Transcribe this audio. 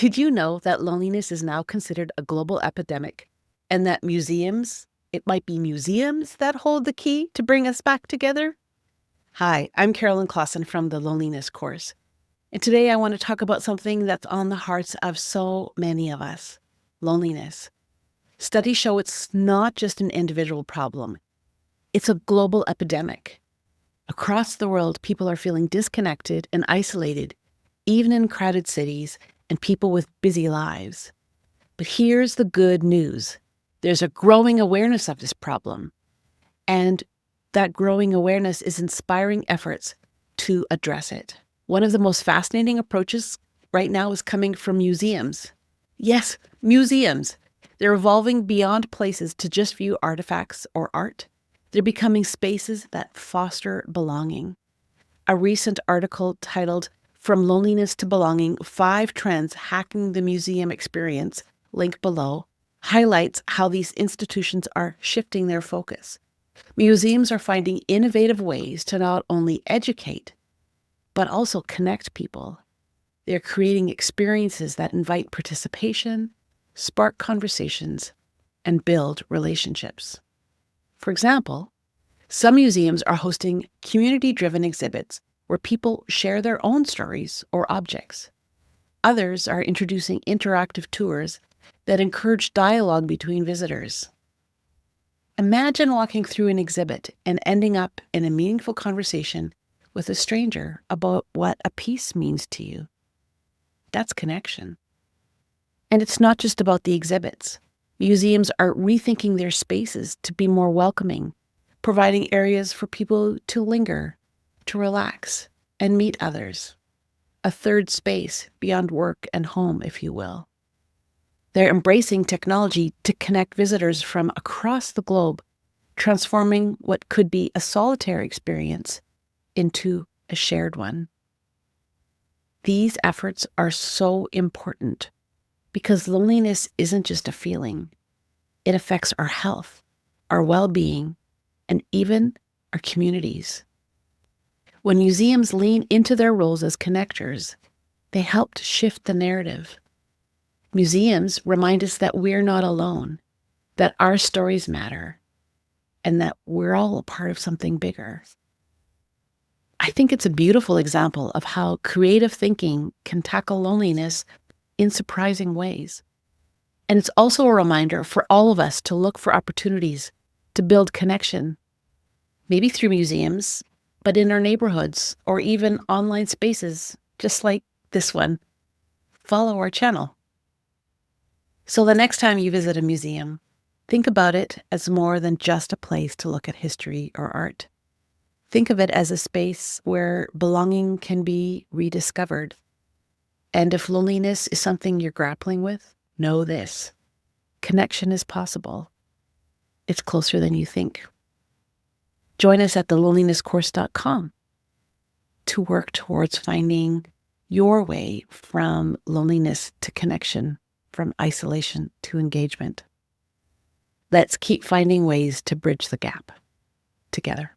Did you know that loneliness is now considered a global epidemic and that it might be museums that hold the key to bring us back together? Hi, I'm Carolyn Clausen from the Loneliness Course. And today I want to talk about something that's on the hearts of so many of us: loneliness. Studies show it's not just an individual problem, it's a global epidemic. Across the world, people are feeling disconnected and isolated, even in crowded cities and people with busy lives. But here's the good news. There's a growing awareness of this problem, and that growing awareness is inspiring efforts to address it. One of the most fascinating approaches right now is coming from museums. Yes, museums. They're evolving beyond places to just view artifacts or art. They're becoming spaces that foster belonging. A recent article titled "From Loneliness to Belonging: 5 Trends Hacking the Museum Experience," link below, highlights how these institutions are shifting their focus. Museums are finding innovative ways to not only educate, but also connect people. They're creating experiences that invite participation, spark conversations, and build relationships. For example, some museums are hosting community-driven exhibits where people share their own stories or objects. Others are introducing interactive tours that encourage dialogue between visitors. Imagine walking through an exhibit and ending up in a meaningful conversation with a stranger about what a piece means to you. That's connection. And it's not just about the exhibits. Museums are rethinking their spaces to be more welcoming, providing areas for people to linger, to relax, and meet others. A third space beyond work and home, if you will. They're embracing technology to connect visitors from across the globe, transforming what could be a solitary experience into a shared one. These efforts are so important because loneliness isn't just a feeling. It affects our health, our well-being, and even our communities. When museums lean into their roles as connectors, they help to shift the narrative. Museums remind us that we're not alone, that our stories matter, and that we're all a part of something bigger. I think it's a beautiful example of how creative thinking can tackle loneliness in surprising ways. And it's also a reminder for all of us to look for opportunities to build connection, maybe through museums, but in our neighborhoods or even online spaces, just like this one. Follow our channel. So the next time you visit a museum, think about it as more than just a place to look at history or art. Think of it as a space where belonging can be rediscovered. And if loneliness is something you're grappling with, know this: connection is possible. It's closer than you think. Join us at thelonelinesscourse.com to work towards finding your way from loneliness to connection, from isolation to engagement. Let's keep finding ways to bridge the gap together.